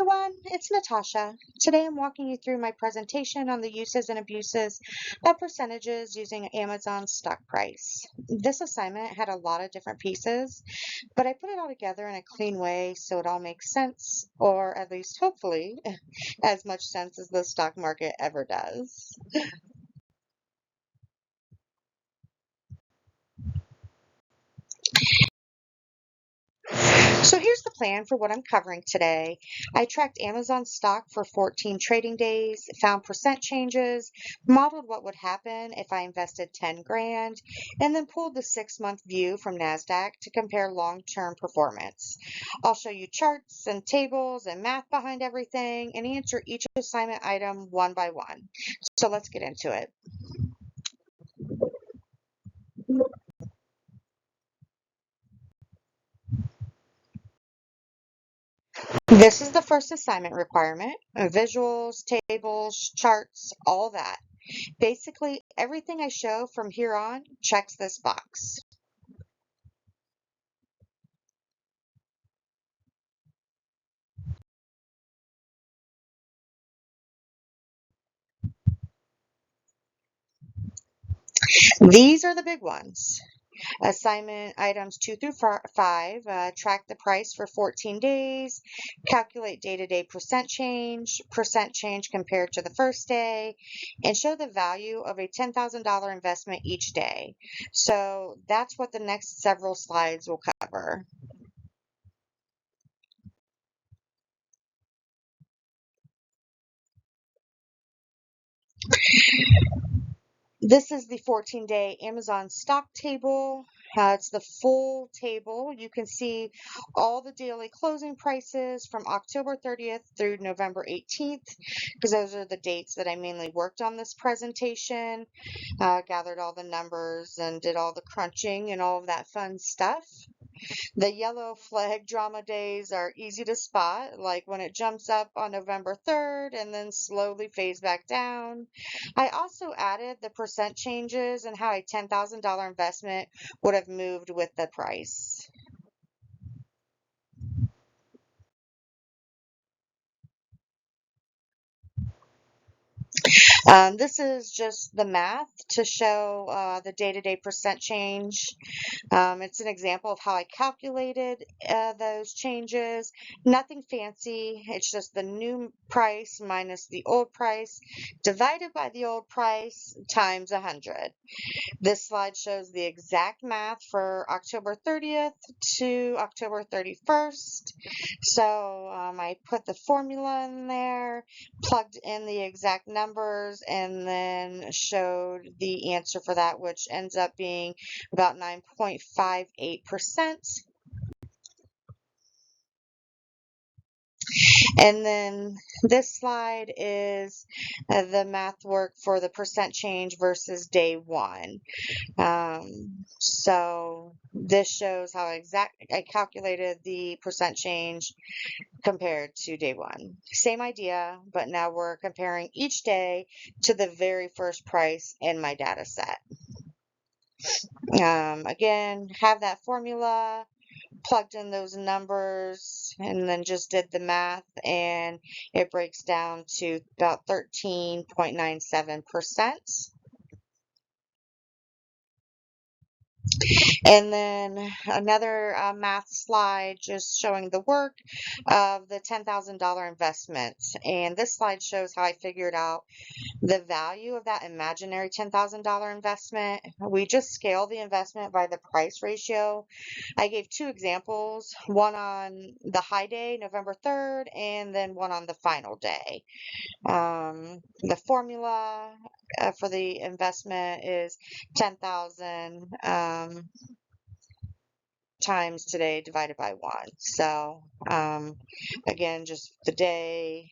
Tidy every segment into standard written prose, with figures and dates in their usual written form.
everyone, it's Natasha. Today I'm walking you through my presentation on the uses and abuses of percentages using Amazon's stock price. This assignment had a lot of different pieces, but I put it all together in a clean way so it all makes sense, or at least hopefully as much sense as the stock market ever does. So here's the plan for what I'm covering today. I tracked Amazon stock for 14 trading days, found percent changes, modeled what would happen if I invested 10 grand, and then pulled the 6-month view from NASDAQ to compare long-term performance. I'll show you charts and tables and math behind everything and answer each assignment item one by one. So let's get into it. This is the first assignment requirement, visuals, tables, charts, all that. Basically, everything I show from here on checks this box. These are the big ones. Assignment items 2 through 5, track the price for 14 days, calculate day-to-day percent change compared to the first day, and show the value of a $10,000 investment each day. So that's what the next several slides will cover. This is the 14-day Amazon stock table. It's the full table. You can see all the daily closing prices from October 30th through November 18th, because those are the dates that I mainly worked on this presentation, gathered all the numbers and did all the crunching and all of that fun stuff. The yellow flag drama days are easy to spot, like when it jumps up on November 3rd and then slowly fades back down. I also added the percent changes and how a $10,000 investment would have moved with the price. This is just the math to show the day-to-day percent change. It's an example of how I calculated those changes. Nothing fancy. It's just the new price minus the old price divided by the old price times 100. This slide shows the exact math for October 30th to October 31st. So I put the formula in there, plugged in the exact numbers, and then showed the answer for that, which ends up being about 9.58%. And then this slide is the math work for the percent change versus day one. So this shows how I calculated the percent change compared to day one. Same idea, but now we're comparing each day to the very first price in my data set. Again, have that formula, plugged in those numbers, and then just did the math, and it breaks down to about 13.97%. And then another math slide just showing the work of the $10,000 investment. And this slide shows how I figured out the value of that imaginary $10,000 investment. We just scale the investment by the price ratio. I gave two examples, one on the high day, November 3rd, and then one on the final day. The formula for the investment is 10,000 times today divided by 1. So again, just the day,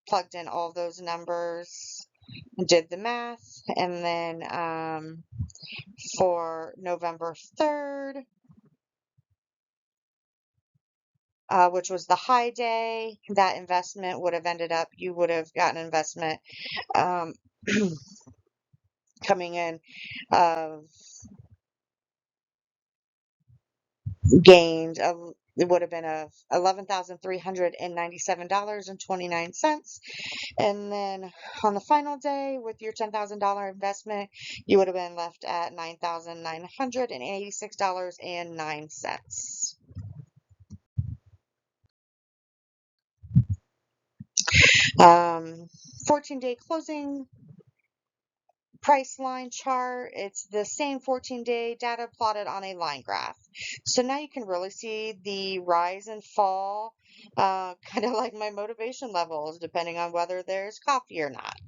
plugged in all those numbers, did the math, and then for November 3rd, which was the high day, that investment would have ended up, you would have gotten an investment coming in of gained of it would have been of $11,397.29. And then on the final day with your $10,000 investment, you would have been left at $9,986.09. 14-day closing price line chart. It's the same 14-day data plotted on a line graph. So now you can really see the rise and fall, kind of like my motivation levels, depending on whether there's coffee or not.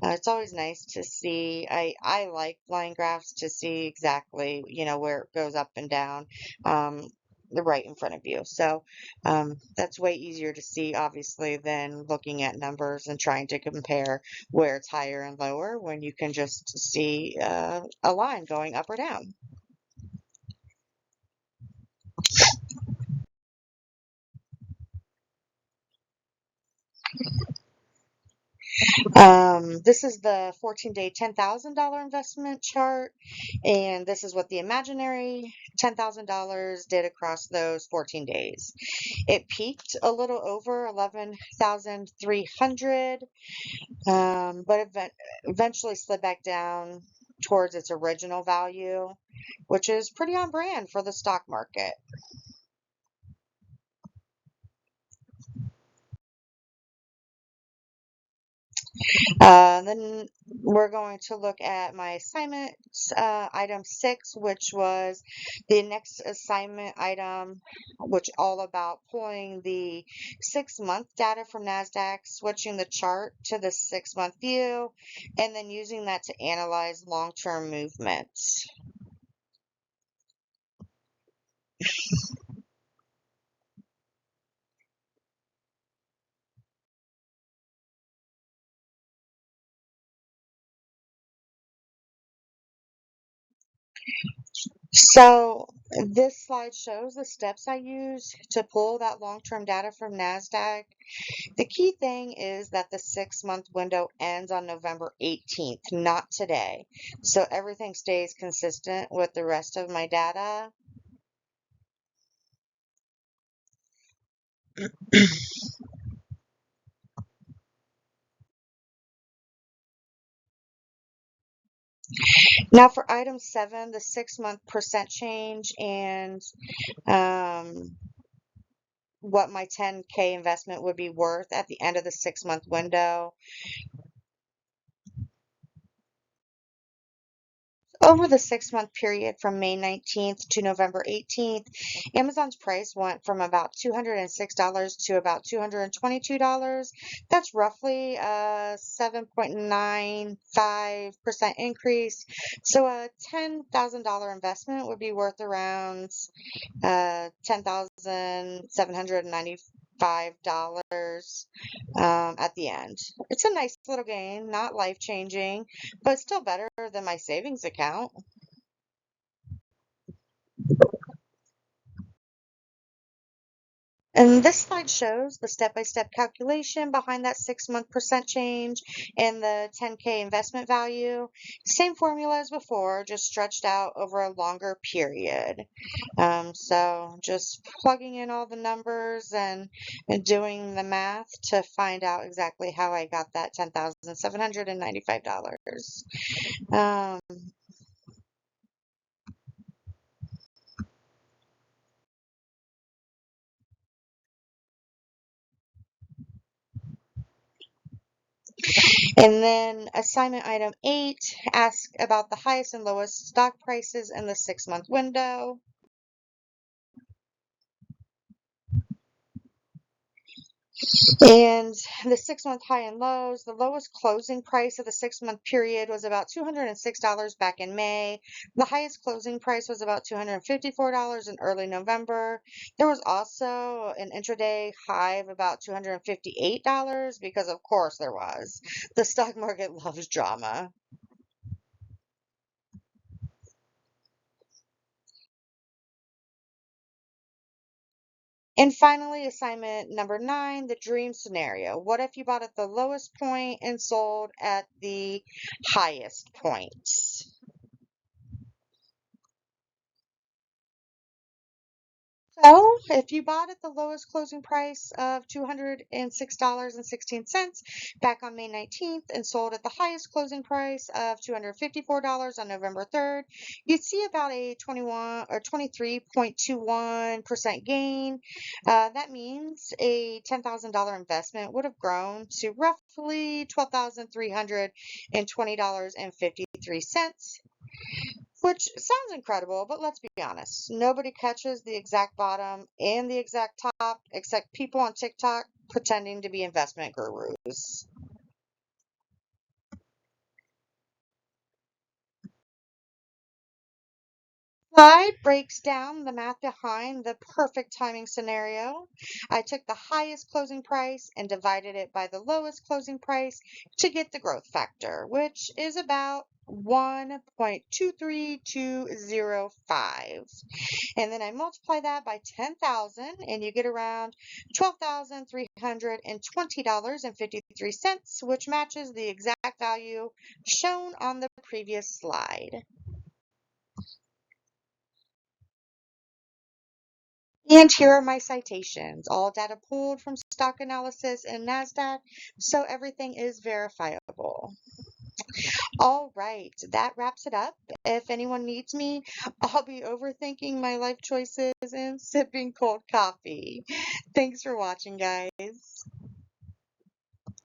It's always nice to see. I like line graphs to see exactly, where it goes up and down. Right in front of you. So that's way easier to see, obviously, than looking at numbers and trying to compare where it's higher and lower when you can just see a line going up or down. This is the 14-day $10,000 investment chart, and this is what the imaginary $10,000 did across those 14 days. It peaked a little over 11,300, but eventually slid back down towards its original value, which is pretty on brand for the stock market. Then we're going to look at my assignment item 6, which was the next assignment item, which all about pulling the 6-month data from NASDAQ, switching the chart to the 6-month view, and then using that to analyze long-term movements. So this slide shows the steps I use to pull that long-term data from NASDAQ. The key thing is that the 6-month window ends on November 18th, not today. So everything stays consistent with the rest of my data. Now for item 7, the 6-month percent change and what my 10K investment would be worth at the end of the 6-month window. Over the 6-month period from May 19th to November 18th, Amazon's price went from about $206 to about $222. That's roughly a 7.95% increase. So a $10,000 investment would be worth around $10,795 at the end. It's a nice little gain, not life-changing, but still better than my savings account. And this slide shows the step-by-step calculation behind that 6-month percent change and the 10K investment value. Same formula as before, just stretched out over a longer period. So just plugging in all the numbers and doing the math to find out exactly how I got that $10,795. Um, And then assignment item 8, ask about the highest and lowest stock prices in the 6-month window. And the 6-month high and lows, the lowest closing price of the 6-month period was about $206 back in May. The highest closing price was about $254 in early November. There was also an intraday high of about $258 because, of course, there was. The stock market loves drama. And finally, assignment number 9, the dream scenario. What if you bought at the lowest point and sold at the highest points? So, if you bought at the lowest closing price of $206.16 back on May 19th and sold at the highest closing price of $254 on November 3rd, you'd see about a 21 or 23.21% gain. That means a $10,000 investment would have grown to roughly $12,320.53. Which sounds incredible, but let's be honest. Nobody catches the exact bottom and the exact top except people on TikTok pretending to be investment gurus. Slide breaks down the math behind the perfect timing scenario. I took the highest closing price and divided it by the lowest closing price to get the growth factor, which is about 1.23205. And then I multiply that by 10,000 and you get around $12,320.53, which matches the exact value shown on the previous slide. And here are my citations, all data pulled from Stock Analysis and NASDAQ, so everything is verifiable. All right, that wraps it up. If anyone needs me, I'll be overthinking my life choices and sipping cold coffee. Thanks for watching, guys.